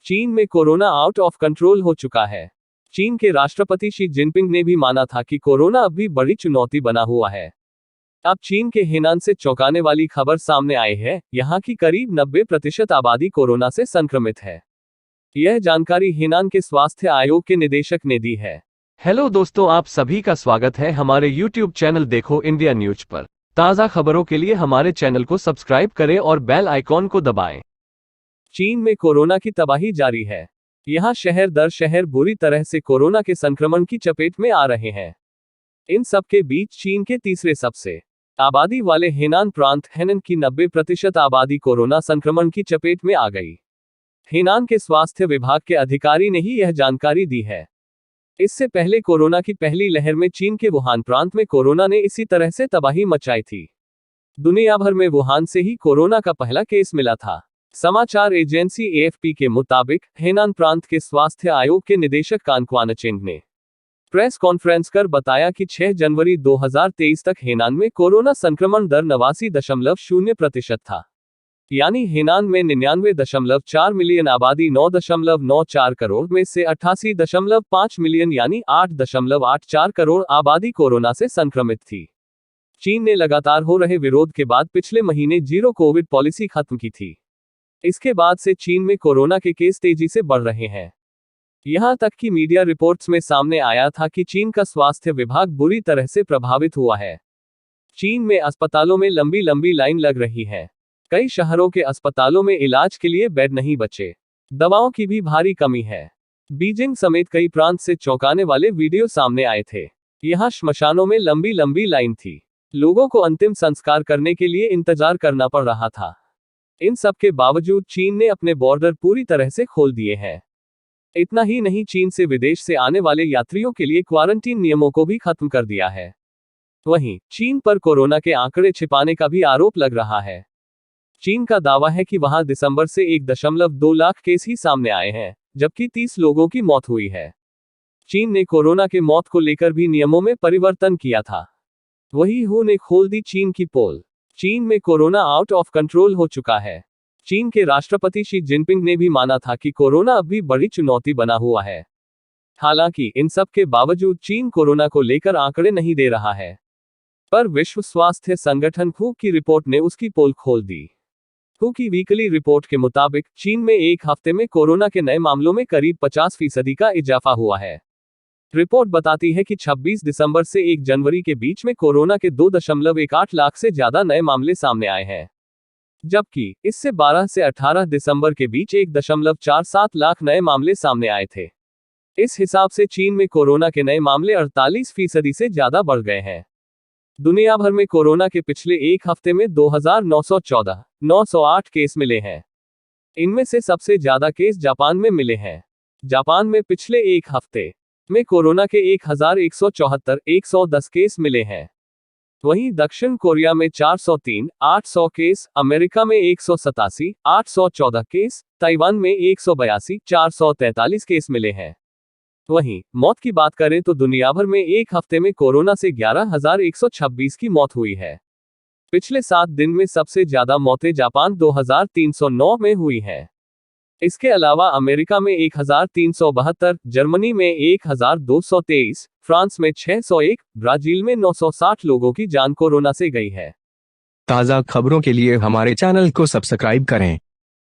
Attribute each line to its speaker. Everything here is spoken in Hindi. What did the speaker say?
Speaker 1: चीन में कोरोना आउट ऑफ कंट्रोल हो चुका है। चीन के राष्ट्रपति शी जिनपिंग ने भी माना था कि कोरोना अब भी बड़ी चुनौती बना हुआ है। अब चीन के हेनान से चौंकाने वाली खबर सामने आई है। यहाँ की करीब 90% आबादी कोरोना से संक्रमित है। यह जानकारी हेनान के स्वास्थ्य आयोग के निदेशक ने दी है।
Speaker 2: हेलो दोस्तों, आप सभी का स्वागत है हमारे YouTube चैनल देखो इंडिया न्यूज पर। ताज़ा खबरों के लिए हमारे चैनल को सब्सक्राइब करें और बेल आइकॉन को दबाएं।
Speaker 1: चीन में कोरोना की तबाही जारी है। यहाँ शहर दर शहर बुरी तरह से कोरोना के संक्रमण की चपेट में आ रहे हैं। इन सब के बीच चीन के तीसरे सबसे आबादी वाले हेनान प्रांत हेनन की 90% आबादी कोरोना संक्रमण की चपेट में आ गई। हेनान के स्वास्थ्य विभाग के अधिकारी ने ही यह जानकारी दी है। इससे पहले कोरोना की पहली लहर में चीन के वुहान प्रांत में कोरोना ने इसी तरह से तबाही मचाई थी। दुनिया भर में वुहान से ही कोरोना का पहला केस मिला था। समाचार एजेंसी एएफपी के मुताबिक हेनान प्रांत के स्वास्थ्य आयोग के निदेशक कान क्वानचेंग ने प्रेस कॉन्फ्रेंस कर बताया कि 6 जनवरी 2023 तक हेनान में कोरोना संक्रमण दर 89.0% था। यानी हेनान में 99.4 मिलियन आबादी 9.94 करोड़ में से 88.5 मिलियन यानी 8.84 करोड़ आबादी कोरोना से संक्रमित थी। चीन ने लगातार हो रहे विरोध के बाद पिछले महीने जीरो कोविड पॉलिसी खत्म की थी। इसके बाद से चीन में कोरोना के केस तेजी से बढ़ रहे हैं। यहां तक कि मीडिया रिपोर्ट्स में सामने आया था कि चीन का स्वास्थ्य विभाग बुरी तरह से प्रभावित हुआ है। चीन में अस्पतालों में लंबी लंबी लाइन लग रही है। कई शहरों के अस्पतालों में इलाज के लिए बेड नहीं बचे। दवाओं की भी भारी कमी है। बीजिंग समेत कई प्रांत से चौंकाने वाले वीडियो सामने आए थे। यहां श्मशानों में लंबी लंबी लाइन थी। लोगों को अंतिम संस्कार करने के लिए इंतजार करना पड़ रहा था। इन सब के बावजूद चीन ने अपने बॉर्डर पूरी तरह से खोल दिए हैं। इतना ही नहीं, चीन से विदेश से आने वाले यात्रियों के लिए क्वारंटीन नियमों को भी खत्म कर दिया है। वहीं चीन पर कोरोना के आंकड़े छिपाने का भी आरोप लग रहा है। चीन का दावा है कि वहां दिसंबर से 1.2 लाख केस ही सामने आए हैं, जबकि 30 लोगों की मौत हुई है। चीन ने कोरोना के मौत को लेकर भी नियमों में परिवर्तन किया था। वही हू ने खोल दी चीन की पोल। चीन में कोरोना आउट ऑफ कंट्रोल हो चुका है। चीन के राष्ट्रपति शी जिनपिंग ने भी माना था कि कोरोना अब भी बड़ी चुनौती बना हुआ है। हालांकि इन सब के बावजूद चीन कोरोना को लेकर आंकड़े नहीं दे रहा है। पर विश्व स्वास्थ्य संगठन WHO की रिपोर्ट ने उसकी पोल खोल दी। WHO की वीकली रिपोर्ट के मुताबिक चीन में एक हफ्ते में कोरोना के नए मामलों में करीब 50% का इजाफा हुआ है। रिपोर्ट बताती है कि 26 दिसंबर से 1 जनवरी के बीच में कोरोना के 2.18 लाख से ज्यादा नए मामले सामने आए हैं, जबकि इससे 12 से 18 दिसंबर के बीच 1.47 लाख नए मामले सामने आए थे। इस हिसाब से चीन में कोरोना के नए मामले 48% से ज्यादा बढ़ गए हैं। दुनिया भर में कोरोना के पिछले एक हफ्ते में 2908 केस मिले हैं। इनमें से सबसे ज्यादा केस जापान में मिले हैं। जापान में पिछले एक हफ्ते में कोरोना के 1,110 केस मिले हैं। वहीं दक्षिण कोरिया में 403, 800 केस, अमेरिका में 187, 814 केस, ताइवान में 182, 443 केस मिले हैं। वहीं मौत की बात करें तो दुनिया भर में एक हफ्ते में कोरोना से 11,126 की मौत हुई है। पिछले 7 दिन में सबसे ज्यादा मौतें जापान 2,309 में हुई हैं। इसके अलावा अमेरिका में 1,372, जर्मनी में 1,223, फ्रांस में 601, ब्राजील में 960 लोगों की जान कोरोना से गई है।
Speaker 3: ताज़ा खबरों के लिए हमारे चैनल को सब्सक्राइब करें।